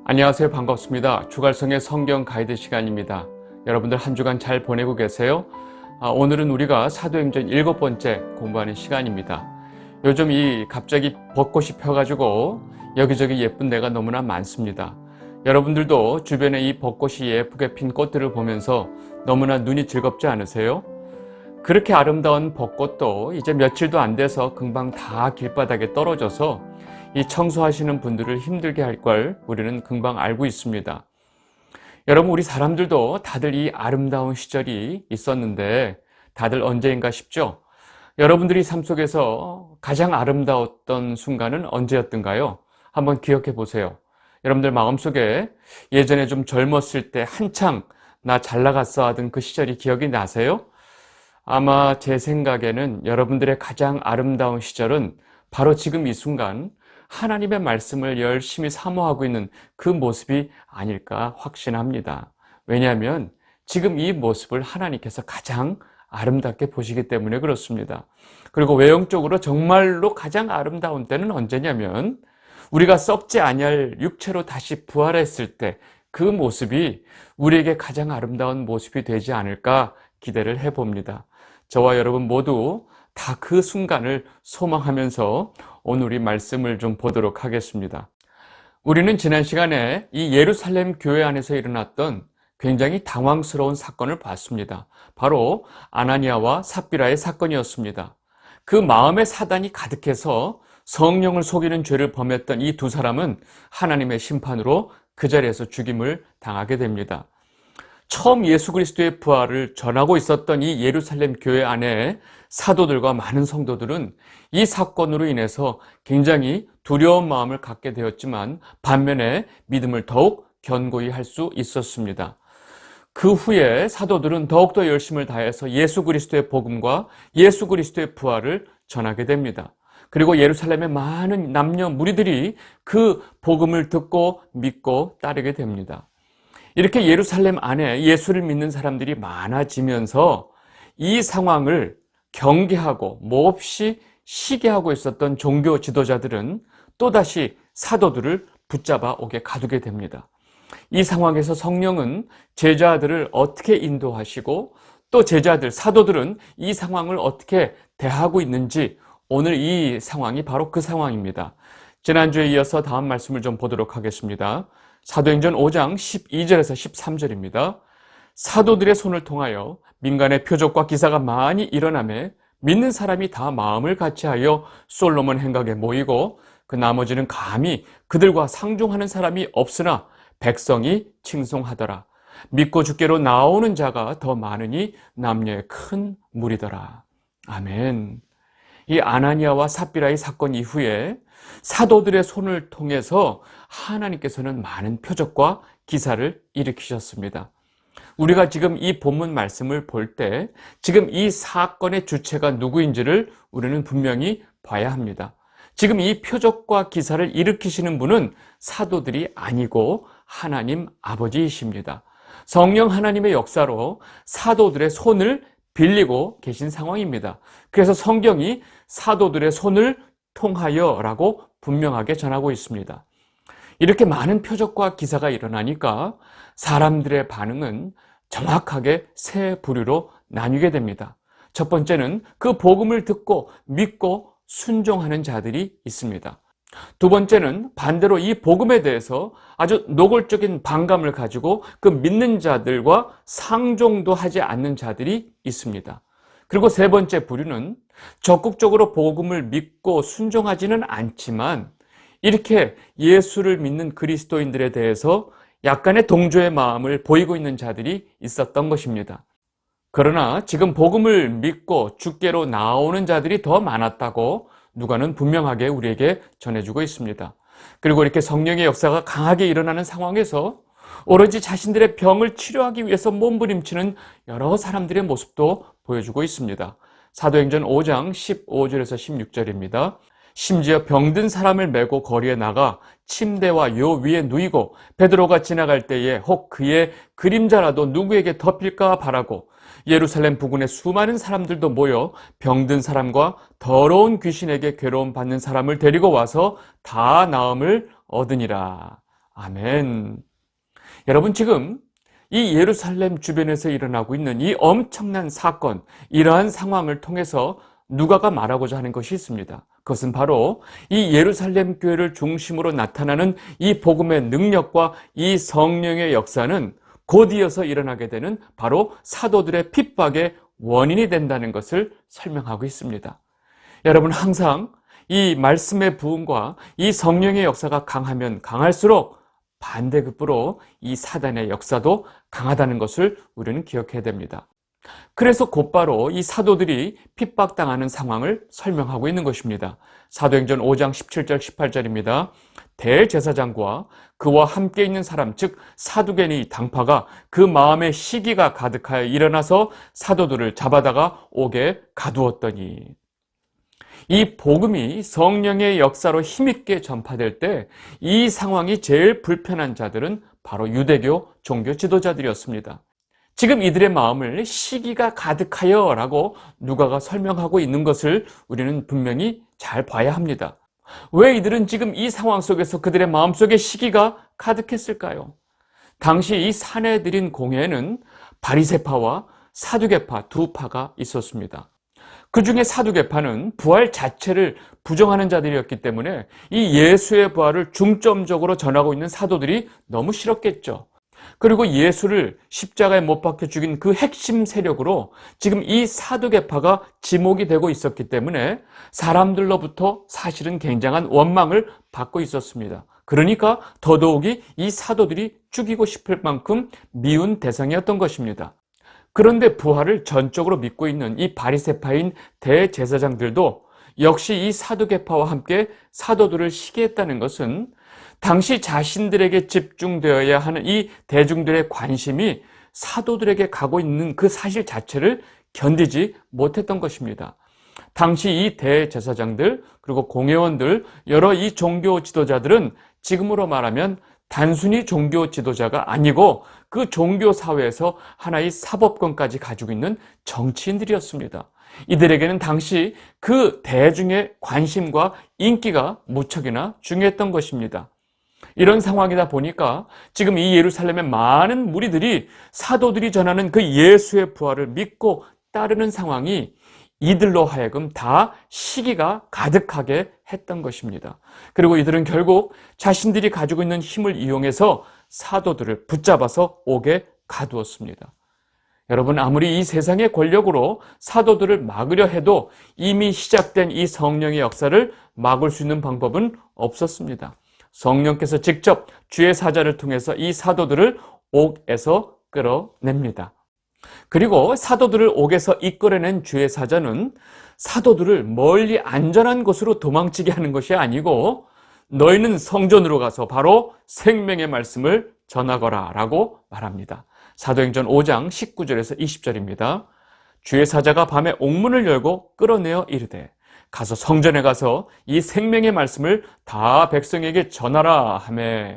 안녕하세요. 반갑습니다. 주갈성의 성경 가이드 시간입니다. 여러분들 한 주간 잘 보내고 계세요? 오늘은 우리가 사도행전 7번째 공부하는 시간입니다. 요즘 갑자기 벚꽃이 펴가지고 여기저기 예쁜 데가 너무나 많습니다. 여러분들도 주변에 이 벚꽃이 예쁘게 핀 꽃들을 보면서 너무나 눈이 즐겁지 않으세요? 그렇게 아름다운 벚꽃도 이제 며칠도 안 돼서 금방 다 길바닥에 떨어져서 이 청소하시는 분들을 힘들게 할 걸 우리는 금방 알고 있습니다. 여러분, 우리 사람들도 다들 이 아름다운 시절이 있었는데 다들 언제인가 싶죠? 여러분들이 삶 속에서 가장 아름다웠던 순간은 언제였던가요? 한번 기억해 보세요. 여러분들 마음속에 예전에 좀 젊었을 때 한창 나 잘 나갔어 하던 그 시절이 기억이 나세요? 아마 제 생각에는 여러분들의 가장 아름다운 시절은 바로 지금 이 순간 하나님의 말씀을 열심히 사모하고 있는 그 모습이 아닐까 확신합니다. 왜냐하면 지금 이 모습을 하나님께서 가장 아름답게 보시기 때문에 그렇습니다. 그리고 외형적으로 정말로 가장 아름다운 때는 언제냐면 우리가 썩지 아니할 육체로 다시 부활했을 때 그 모습이 우리에게 가장 아름다운 모습이 되지 않을까 기대를 해봅니다. 저와 여러분 모두 다 그 순간을 소망하면서 오늘 우리 말씀을 좀 보도록 하겠습니다. 우리는 지난 시간에 이 예루살렘 교회 안에서 일어났던 굉장히 당황스러운 사건을 봤습니다. 바로 아나니아와 삽비라의 사건이었습니다. 그 마음에 사단이 가득해서 성령을 속이는 죄를 범했던 이 두 사람은 하나님의 심판으로 그 자리에서 죽임을 당하게 됩니다. 처음 예수 그리스도의 부활을 전하고 있었던 이 예루살렘 교회 안에 사도들과 많은 성도들은 이 사건으로 인해서 굉장히 두려운 마음을 갖게 되었지만 반면에 믿음을 더욱 견고히 할 수 있었습니다. 그 후에 사도들은 더욱더 열심을 다해서 예수 그리스도의 복음과 예수 그리스도의 부활을 전하게 됩니다. 그리고 예루살렘의 많은 남녀 무리들이 그 복음을 듣고 믿고 따르게 됩니다. 이렇게 예루살렘 안에 예수를 믿는 사람들이 많아지면서 이 상황을 경계하고 몹시 시기하고 있었던 종교 지도자들은 또다시 사도들을 붙잡아 오게 가두게 됩니다. 이 상황에서 성령은 제자들을 어떻게 인도하시고 또 제자들, 사도들은 이 상황을 어떻게 대하고 있는지 오늘 이 상황이 바로 그 상황입니다. 지난주에 이어서 다음 말씀을 좀 보도록 하겠습니다. 사도행전 5장 12절에서 13절입니다. 사도들의 손을 통하여 민간의 표적과 기사가 많이 일어나매 믿는 사람이 다 마음을 같이하여 솔로몬 행각에 모이고 그 나머지는 감히 그들과 상종하는 사람이 없으나 백성이 칭송하더라. 믿고 주께로 나오는 자가 더 많으니 남녀의 큰 무리더라. 아멘. 이 아나니아와 삽비라의 사건 이후에 사도들의 손을 통해서 하나님께서는 많은 표적과 기사를 일으키셨습니다. 우리가 지금 이 본문 말씀을 볼 때 지금 이 사건의 주체가 누구인지를 우리는 분명히 봐야 합니다. 지금 이 표적과 기사를 일으키시는 분은 사도들이 아니고 하나님 아버지이십니다. 성령 하나님의 역사로 사도들의 손을 빌리고 계신 상황입니다. 그래서 성경이 사도들의 손을 통하여라고 분명하게 전하고 있습니다. 이렇게 많은 표적과 기사가 일어나니까 사람들의 반응은 정확하게 세 부류로 나뉘게 됩니다. 첫 번째는 그 복음을 듣고 믿고 순종하는 자들이 있습니다. 두 번째는 반대로 이 복음에 대해서 아주 노골적인 반감을 가지고 그 믿는 자들과 상종도 하지 않는 자들이 있습니다. 그리고 세 번째 부류는 적극적으로 복음을 믿고 순종하지는 않지만 이렇게 예수를 믿는 그리스도인들에 대해서 약간의 동조의 마음을 보이고 있는 자들이 있었던 것입니다. 그러나 지금 복음을 믿고 주께로 나오는 자들이 더 많았다고 누가는 분명하게 우리에게 전해주고 있습니다. 그리고 이렇게 성령의 역사가 강하게 일어나는 상황에서 오로지 자신들의 병을 치료하기 위해서 몸부림치는 여러 사람들의 모습도 보여주고 있습니다. 사도행전 5장 15절에서 16절입니다. 심지어 병든 사람을 메고 거리에 나가 침대와 요 위에 누이고 베드로가 지나갈 때에 혹 그의 그림자라도 누구에게 덮일까 바라고 예루살렘 부근에 수많은 사람들도 모여 병든 사람과 더러운 귀신에게 괴로움 받는 사람을 데리고 와서 다 나음을 얻으니라. 아멘. 여러분, 지금 이 예루살렘 주변에서 일어나고 있는 이 엄청난 사건, 이러한 상황을 통해서 누가가 말하고자 하는 것이 있습니다. 그것은 바로 이 예루살렘 교회를 중심으로 나타나는 이 복음의 능력과 이 성령의 역사는 곧 이어서 일어나게 되는 바로 사도들의 핍박의 원인이 된다는 것을 설명하고 있습니다. 여러분, 항상 이 말씀의 부흥과 이 성령의 역사가 강하면 강할수록 반대급부로 이 사단의 역사도 강하다는 것을 우리는 기억해야 됩니다. 그래서 곧바로 이 사도들이 핍박당하는 상황을 설명하고 있는 것입니다. 사도행전 5장 17절 18절입니다. 대제사장과 그와 함께 있는 사람, 즉 사두개니 당파가 그 마음에 시기가 가득하여 일어나서 사도들을 잡아다가 옥에 가두었더니, 이 복음이 성령의 역사로 힘있게 전파될 때 이 상황이 제일 불편한 자들은 바로 유대교 종교 지도자들이었습니다. 지금 이들의 마음을 시기가 가득하여 라고 누가가 설명하고 있는 것을 우리는 분명히 잘 봐야 합니다. 왜 이들은 지금 이 상황 속에서 그들의 마음속에 시기가 가득했을까요? 당시 이 사내들인 공회에는 바리새파와 사두개파 두 파가 있었습니다. 그 중에 사두개파는 부활 자체를 부정하는 자들이었기 때문에 이 예수의 부활을 중점적으로 전하고 있는 사도들이 너무 싫었겠죠. 그리고 예수를 십자가에 못 박혀 죽인 그 핵심 세력으로 지금 이 사두개파가 지목이 되고 있었기 때문에 사람들로부터 사실은 굉장한 원망을 받고 있었습니다. 그러니까 더더욱이 이 사도들이 죽이고 싶을 만큼 미운 대상이었던 것입니다. 그런데 부활을 전적으로 믿고 있는 이 바리새파인 대제사장들도 역시 이 사두개파와 함께 사도들을 시기했다는 것은 당시 자신들에게 집중되어야 하는 이 대중들의 관심이 사도들에게 가고 있는 그 사실 자체를 견디지 못했던 것입니다. 당시 이 대제사장들 그리고 공회원들, 여러 이 종교 지도자들은 지금으로 말하면 단순히 종교 지도자가 아니고 그 종교 사회에서 하나의 사법권까지 가지고 있는 정치인들이었습니다. 이들에게는 당시 그 대중의 관심과 인기가 무척이나 중요했던 것입니다. 이런 상황이다 보니까 지금 이 예루살렘의 많은 무리들이 사도들이 전하는 그 예수의 부활을 믿고 따르는 상황이 이들로 하여금 다 시기가 가득하게 했던 것입니다. 그리고 이들은 결국 자신들이 가지고 있는 힘을 이용해서 사도들을 붙잡아서 옥에 가두었습니다. 여러분, 아무리 이 세상의 권력으로 사도들을 막으려 해도 이미 시작된 이 성령의 역사를 막을 수 있는 방법은 없었습니다. 성령께서 직접 주의 사자를 통해서 이 사도들을 옥에서 끌어냅니다. 그리고 사도들을 옥에서 이끌어낸 주의 사자는 사도들을 멀리 안전한 곳으로 도망치게 하는 것이 아니고 너희는 성전으로 가서 바로 생명의 말씀을 전하거라 라고 말합니다. 사도행전 5장 19절에서 20절입니다. 주의 사자가 밤에 옥문을 열고 끌어내어 이르되 가서 성전에 가서 이 생명의 말씀을 다 백성에게 전하라 하매.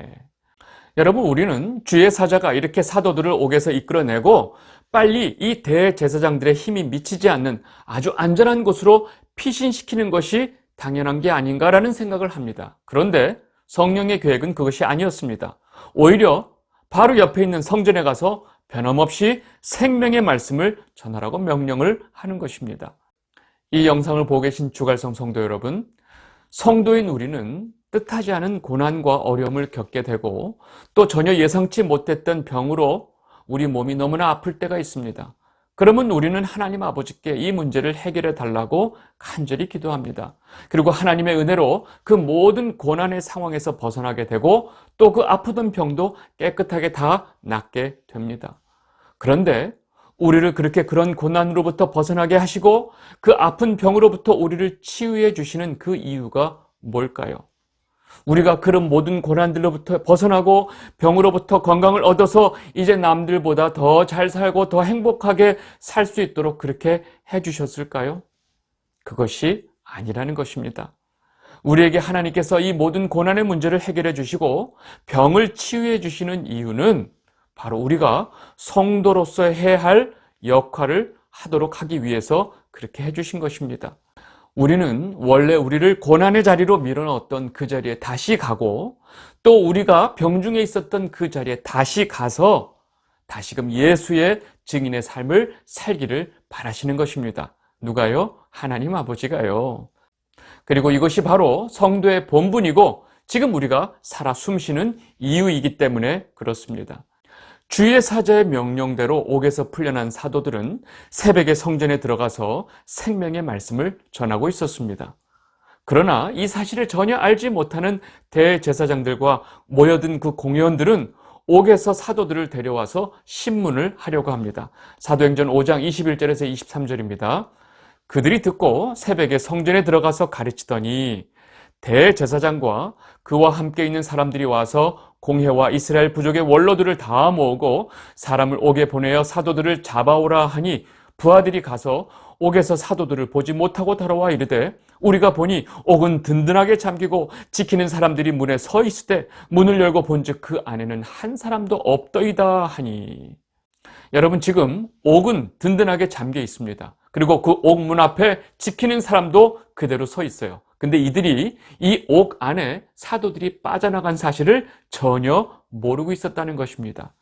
여러분, 우리는 주의 사자가 이렇게 사도들을 옥에서 이끌어내고 빨리 이 대제사장들의 힘이 미치지 않는 아주 안전한 곳으로 피신시키는 것이 당연한 게 아닌가라는 생각을 합니다. 그런데 성령의 계획은 그것이 아니었습니다. 오히려 바로 옆에 있는 성전에 가서 변함없이 생명의 말씀을 전하라고 명령을 하는 것입니다. 이 영상을 보고 계신 주갈성 성도 여러분, 성도인 우리는 뜻하지 않은 고난과 어려움을 겪게 되고 또 전혀 예상치 못했던 병으로 우리 몸이 너무나 아플 때가 있습니다. 그러면 우리는 하나님 아버지께 이 문제를 해결해 달라고 간절히 기도합니다. 그리고 하나님의 은혜로 그 모든 고난의 상황에서 벗어나게 되고 또 그 아프던 병도 깨끗하게 다 낫게 됩니다. 그런데 우리를 그렇게 그런 고난으로부터 벗어나게 하시고 그 아픈 병으로부터 우리를 치유해 주시는 그 이유가 뭘까요? 우리가 그런 모든 고난들로부터 벗어나고 병으로부터 건강을 얻어서 이제 남들보다 더 잘 살고 더 행복하게 살 수 있도록 그렇게 해주셨을까요? 그것이 아니라는 것입니다. 우리에게 하나님께서 이 모든 고난의 문제를 해결해 주시고 병을 치유해 주시는 이유는 바로 우리가 성도로서 해야 할 역할을 하도록 하기 위해서 그렇게 해주신 것입니다. 우리는 원래 우리를 고난의 자리로 밀어넣었던 그 자리에 다시 가고, 또 우리가 병중에 있었던 그 자리에 다시 가서 다시금 예수의 증인의 삶을 살기를 바라시는 것입니다. 누가요? 하나님 아버지가요. 그리고 이것이 바로 성도의 본분이고 지금 우리가 살아 숨쉬는 이유이기 때문에 그렇습니다. 주의 사자의 명령대로 옥에서 풀려난 사도들은 새벽에 성전에 들어가서 생명의 말씀을 전하고 있었습니다. 그러나 이 사실을 전혀 알지 못하는 대제사장들과 모여든 그 공회원들은 옥에서 사도들을 데려와서 신문을 하려고 합니다. 사도행전 5장 21절에서 23절입니다. 그들이 듣고 새벽에 성전에 들어가서 가르치더니 대제사장과 그와 함께 있는 사람들이 와서 공회와 이스라엘 부족의 원로들을 다 모으고 사람을 옥에 보내어 사도들을 잡아오라 하니 부하들이 가서 옥에서 사도들을 보지 못하고 돌아와 이르되 우리가 보니 옥은 든든하게 잠기고 지키는 사람들이 문에 서 있을 때 문을 열고 본즉 그 안에는 한 사람도 없더이다 하니. 여러분, 지금 옥은 든든하게 잠겨 있습니다. 그리고 그 옥 문 앞에 지키는 사람도 그대로 서 있어요. 근데 이들이 이 옥 안에 사도들이 빠져나간 사실을 전혀 모르고 있었다는 것입니다.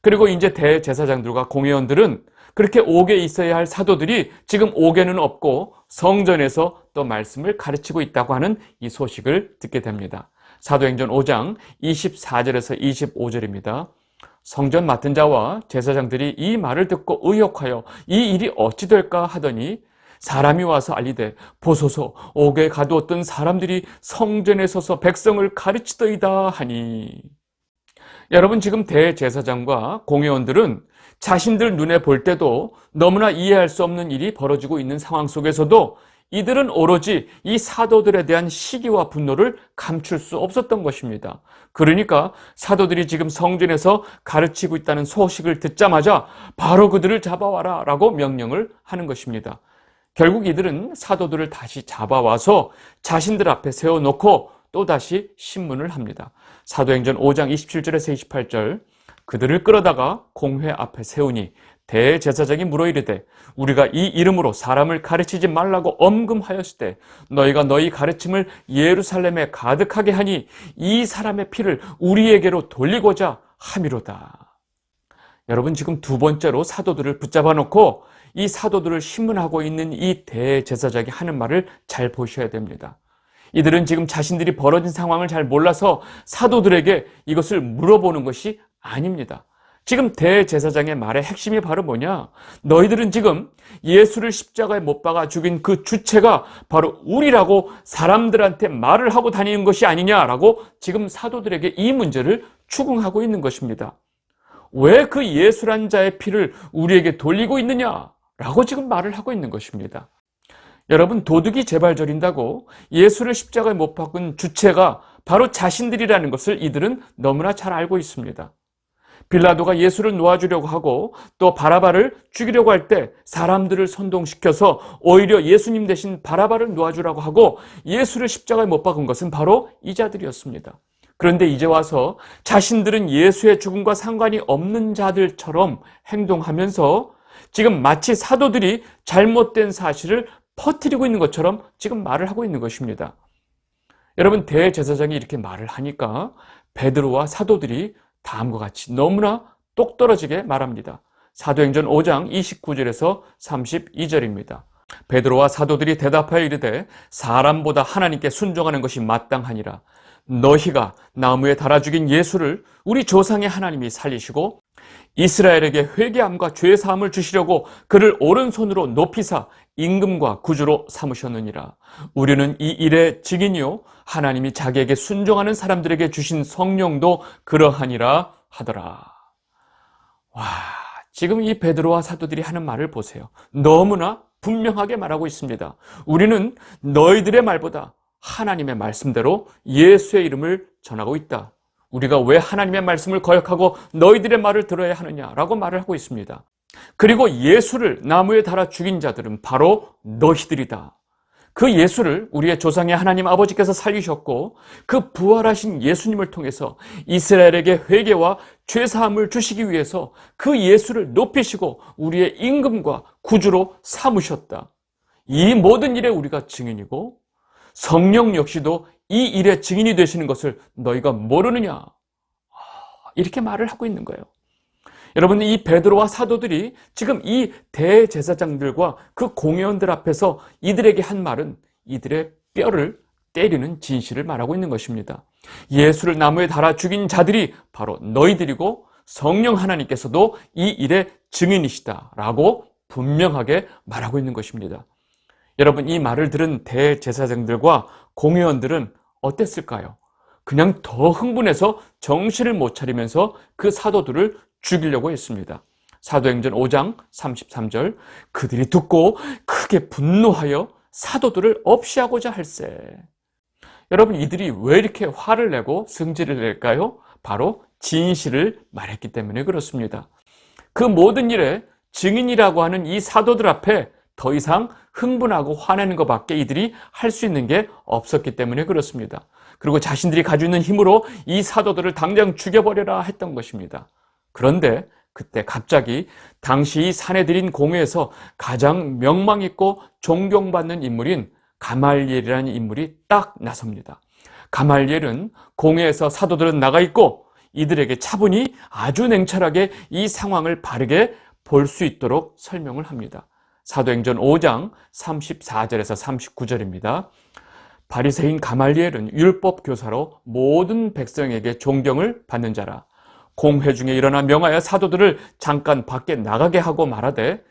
그리고 이제 대제사장들과 공회원들은 그렇게 옥에 있어야 할 사도들이 지금 옥에는 없고 성전에서 또 말씀을 가르치고 있다고 하는 이 소식을 듣게 됩니다. 사도행전 5장 24절에서 25절입니다. 성전 맡은 자와 제사장들이 이 말을 듣고 의혹하여 이 일이 어찌 될까 하더니 사람이 와서 알리되 보소서 옥에 가두었던 사람들이 성전에 서서 백성을 가르치더이다 하니. 여러분, 지금 대제사장과 공회원들은 자신들 눈에 볼 때도 너무나 이해할 수 없는 일이 벌어지고 있는 상황 속에서도 이들은 오로지 이 사도들에 대한 시기와 분노를 감출 수 없었던 것입니다. 그러니까 사도들이 지금 성전에서 가르치고 있다는 소식을 듣자마자 바로 그들을 잡아와라 라고 명령을 하는 것입니다. 결국 이들은 사도들을 다시 잡아와서 자신들 앞에 세워놓고 또다시 신문을 합니다. 사도행전 5장 27절에서 28절. 그들을 끌어다가 공회 앞에 세우니 대제사장이 물어 이르되 우리가 이 이름으로 사람을 가르치지 말라고 엄금하였을 때 너희가 너희 가르침을 예루살렘에 가득하게 하니 이 사람의 피를 우리에게로 돌리고자 함이로다. 여러분, 지금 두 번째로 사도들을 붙잡아 놓고 이 사도들을 신문하고 있는 이 대제사장이 하는 말을 잘 보셔야 됩니다. 이들은 지금 자신들이 벌어진 상황을 잘 몰라서 사도들에게 이것을 물어보는 것이 아닙니다. 지금 대제사장의 말의 핵심이 바로 뭐냐? 너희들은 지금 예수를 십자가에 못 박아 죽인 그 주체가 바로 우리라고 사람들한테 말을 하고 다니는 것이 아니냐라고 지금 사도들에게 이 문제를 추궁하고 있는 것입니다. 왜 그 예수란 자의 피를 우리에게 돌리고 있느냐라고 지금 말을 하고 있는 것입니다. 여러분, 도둑이 제발 저린다고 예수를 십자가에 못 박은 주체가 바로 자신들이라는 것을 이들은 너무나 잘 알고 있습니다. 빌라도가 예수를 놓아주려고 하고 또 바라바를 죽이려고 할 때 사람들을 선동시켜서 오히려 예수님 대신 바라바를 놓아주라고 하고 예수를 십자가에 못 박은 것은 바로 이 자들이었습니다. 그런데 이제 와서 자신들은 예수의 죽음과 상관이 없는 자들처럼 행동하면서 지금 마치 사도들이 잘못된 사실을 퍼뜨리고 있는 것처럼 지금 말을 하고 있는 것입니다. 여러분, 대제사장이 이렇게 말을 하니까 베드로와 사도들이 다음과 같이 너무나 똑 떨어지게 말합니다. 사도행전 5장 29절에서 32절입니다. 베드로와 사도들이 대답하여 이르되 사람보다 하나님께 순종하는 것이 마땅하니라. 너희가 나무에 달아 죽인 예수를 우리 조상의 하나님이 살리시고 이스라엘에게 회개함과 죄사함을 주시려고 그를 오른손으로 높이사 임금과 구주로 삼으셨느니라. 우리는 이 일의 증인이요 하나님이 자기에게 순종하는 사람들에게 주신 성령도 그러하니라 하더라. 와, 지금 이 베드로와 사도들이 하는 말을 보세요. 너무나 분명하게 말하고 있습니다. 우리는 너희들의 말보다 하나님의 말씀대로 예수의 이름을 전하고 있다. 우리가 왜 하나님의 말씀을 거역하고 너희들의 말을 들어야 하느냐라고 말을 하고 있습니다. 그리고 예수를 나무에 달아 죽인 자들은 바로 너희들이다. 그 예수를 우리의 조상의 하나님 아버지께서 살리셨고 그 부활하신 예수님을 통해서 이스라엘에게 회개와 죄사함을 주시기 위해서 그 예수를 높이시고 우리의 임금과 구주로 삼으셨다. 이 모든 일에 우리가 증인이고 성령 역시도 이 일의 증인이 되시는 것을 너희가 모르느냐, 이렇게 말을 하고 있는 거예요. 여러분, 이 베드로와 사도들이 지금 이 대제사장들과 그 공회원들 앞에서 이들에게 한 말은 이들의 뼈를 때리는 진실을 말하고 있는 것입니다. 예수를 나무에 달아 죽인 자들이 바로 너희들이고 성령 하나님께서도 이 일의 증인이시다라고 분명하게 말하고 있는 것입니다. 여러분, 이 말을 들은 대제사장들과 공회원들은 어땠을까요? 그냥 더 흥분해서 정신을 못 차리면서 그 사도들을 죽이려고 했습니다. 사도행전 5장 33절, 그들이 듣고 크게 분노하여 사도들을 없이하고자 할세. 여러분, 이들이 왜 이렇게 화를 내고 승질을 낼까요? 바로 진실을 말했기 때문에 그렇습니다. 그 모든 일에 증인이라고 하는 이 사도들 앞에 더 이상 흥분하고 화내는 것밖에 이들이 할 수 있는 게 없었기 때문에 그렇습니다. 그리고 자신들이 가지고 있는 힘으로 이 사도들을 당장 죽여버려라 했던 것입니다. 그런데 그때 갑자기 당시 사내들인 공회에서 가장 명망 있고 존경받는 인물인 가말리엘이라는 인물이 딱 나섭니다. 가말리엘은 공회에서 사도들은 나가 있고 이들에게 차분히 아주 냉철하게 이 상황을 바르게 볼 수 있도록 설명을 합니다. 사도행전 5장 34절에서 39절입니다. 바리새인 가말리엘은 율법 교사로 모든 백성에게 존경을 받는 자라. 공회 중에 일어나 명하여 사도들을 잠깐 밖에 나가게 하고 말하되,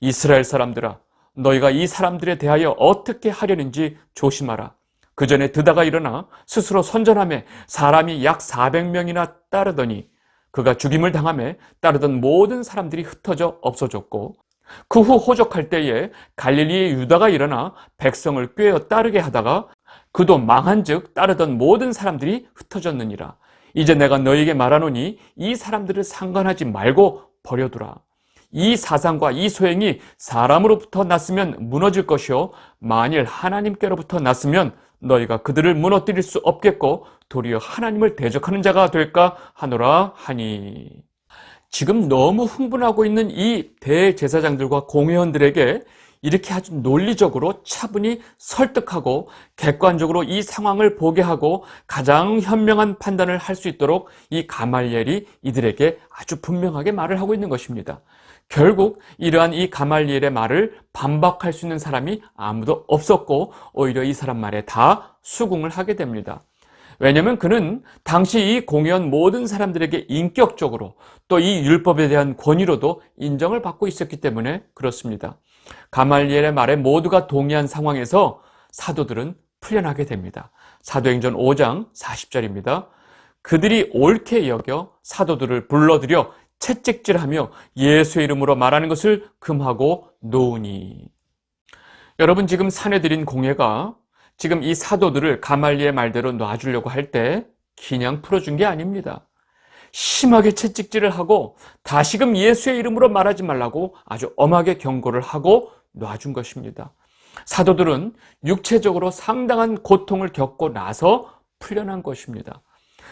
이스라엘 사람들아, 너희가 이 사람들에 대하여 어떻게 하려는지 조심하라. 그 전에 드다가 일어나 스스로 선전하며 사람이 약 400명이나 따르더니 그가 죽임을 당하며 따르던 모든 사람들이 흩어져 없어졌고, 그 후 호적할 때에 갈릴리의 유다가 일어나 백성을 꾀어 따르게 하다가 그도 망한즉 따르던 모든 사람들이 흩어졌느니라. 이제 내가 너희에게 말하노니 이 사람들을 상관하지 말고 버려두라. 이 사상과 이 소행이 사람으로부터 났으면 무너질 것이요 만일 하나님께로부터 났으면 너희가 그들을 무너뜨릴 수 없겠고 도리어 하나님을 대적하는 자가 될까 하노라 하니. 지금 너무 흥분하고 있는 이 대제사장들과 공회원들에게 이렇게 아주 논리적으로 차분히 설득하고 객관적으로 이 상황을 보게 하고 가장 현명한 판단을 할 수 있도록 이 가말리엘이 이들에게 아주 분명하게 말을 하고 있는 것입니다. 결국 이러한 이 가말리엘의 말을 반박할 수 있는 사람이 아무도 없었고 오히려 이 사람 말에 다 수긍을 하게 됩니다. 왜냐하면 그는 당시 이 공회원 모든 사람들에게 인격적으로 또 이 율법에 대한 권위로도 인정을 받고 있었기 때문에 그렇습니다. 가말리엘의 말에 모두가 동의한 상황에서 사도들은 풀려나게 됩니다. 사도행전 5장 40절입니다. 그들이 옳게 여겨 사도들을 불러들여 채찍질하며 예수의 이름으로 말하는 것을 금하고 놓으니. 여러분, 지금 사내들인 공회가 지금 이 사도들을 가말리의 말대로 놔주려고 할 때 그냥 풀어준 게 아닙니다. 심하게 채찍질을 하고 다시금 예수의 이름으로 말하지 말라고 아주 엄하게 경고를 하고 놔준 것입니다. 사도들은 육체적으로 상당한 고통을 겪고 나서 풀려난 것입니다.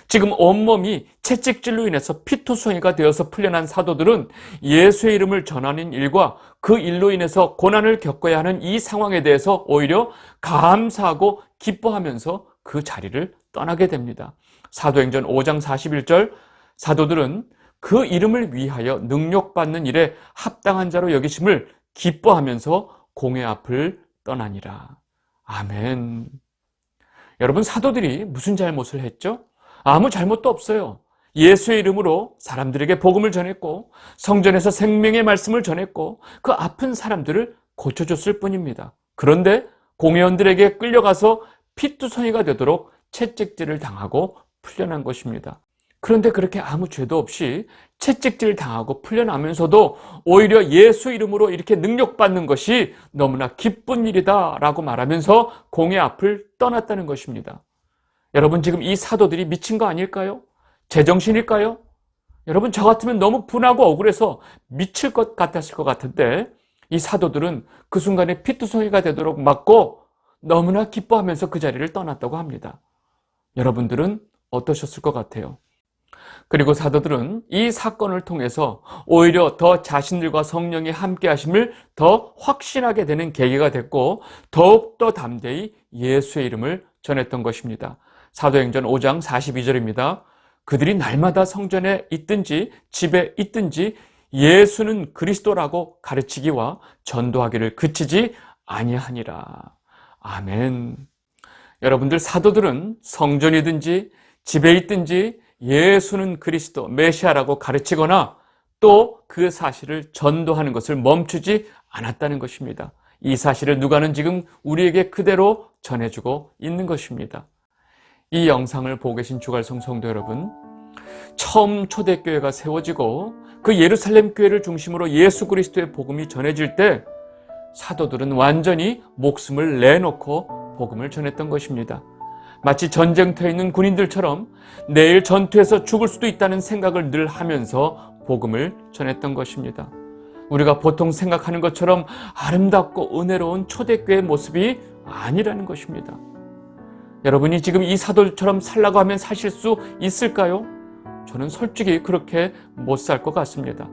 지금 온몸이 채찍질로 인해서 피투성이가 되어서 풀려난 사도들은 예수의 이름을 전하는 일과 그 일로 인해서 고난을 겪어야 하는 이 상황에 대해서 오히려 감사하고 기뻐하면서 그 자리를 떠나게 됩니다. 사도행전 5장 41절, 사도들은 그 이름을 위하여 능력받는 일에 합당한 자로 여기심을 기뻐하면서 공회 앞을 떠나니라. 아멘. 여러분, 사도들이 무슨 잘못을 했죠? 아무 잘못도 없어요. 예수의 이름으로 사람들에게 복음을 전했고 성전에서 생명의 말씀을 전했고 그 아픈 사람들을 고쳐줬을 뿐입니다. 그런데 공회원들에게 끌려가서 피투성이가 되도록 채찍질을 당하고 풀려난 것입니다. 그런데 그렇게 아무 죄도 없이 채찍질 당하고 풀려나면서도 오히려 예수 이름으로 이렇게 능력받는 것이 너무나 기쁜 일이다 라고 말하면서 공회 앞을 떠났다는 것입니다. 여러분, 지금 이 사도들이 미친 거 아닐까요? 제정신일까요? 여러분, 저 같으면 너무 분하고 억울해서 미칠 것 같았을 것 같은데 이 사도들은 그 순간에 피투성이가 되도록 막고 너무나 기뻐하면서 그 자리를 떠났다고 합니다. 여러분들은 어떠셨을 것 같아요? 그리고 사도들은 이 사건을 통해서 오히려 더 자신들과 성령의 함께 하심을 더 확신하게 되는 계기가 됐고 더욱더 담대히 예수의 이름을 전했던 것입니다. 사도행전 5장 42절입니다. 그들이 날마다 성전에 있든지 집에 있든지 예수는 그리스도라고 가르치기와 전도하기를 그치지 아니하니라. 아멘. 여러분들, 사도들은 성전이든지 집에 있든지 예수는 그리스도, 메시아라고 가르치거나 또 그 사실을 전도하는 것을 멈추지 않았다는 것입니다. 이 사실을 누가는 지금 우리에게 그대로 전해주고 있는 것입니다. 이 영상을 보고 계신 주갈성 성도 여러분, 처음 초대교회가 세워지고 그 예루살렘 교회를 중심으로 예수 그리스도의 복음이 전해질 때 사도들은 완전히 목숨을 내놓고 복음을 전했던 것입니다. 마치 전쟁터에 있는 군인들처럼 내일 전투에서 죽을 수도 있다는 생각을 늘 하면서 복음을 전했던 것입니다. 우리가 보통 생각하는 것처럼 아름답고 은혜로운 초대교회의 모습이 아니라는 것입니다. 여러분이 지금 이 사도들처럼 살라고 하면 사실 수 있을까요? 저는 솔직히 그렇게 못 살 것 같습니다.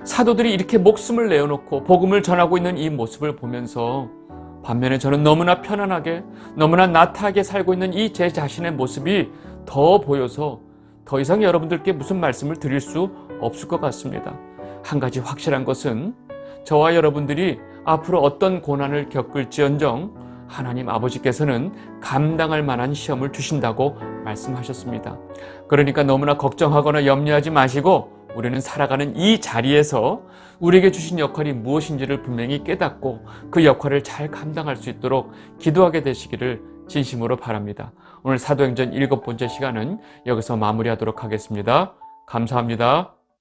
사도들이 이렇게 목숨을 내어놓고 복음을 전하고 있는 이 모습을 보면서 반면에 저는 너무나 편안하게, 너무나 나타하게 살고 있는 이 제 자신의 모습이 더 보여서 더 이상 여러분들께 무슨 말씀을 드릴 수 없을 것 같습니다. 한 가지 확실한 것은 저와 여러분들이 앞으로 어떤 고난을 겪을지언정 하나님 아버지께서는 감당할 만한 시험을 주신다고 말씀하셨습니다. 그러니까 너무나 걱정하거나 염려하지 마시고 우리는 살아가는 이 자리에서 우리에게 주신 역할이 무엇인지를 분명히 깨닫고 그 역할을 잘 감당할 수 있도록 기도하게 되시기를 진심으로 바랍니다. 오늘 사도행전 7번째 시간은 여기서 마무리하도록 하겠습니다. 감사합니다.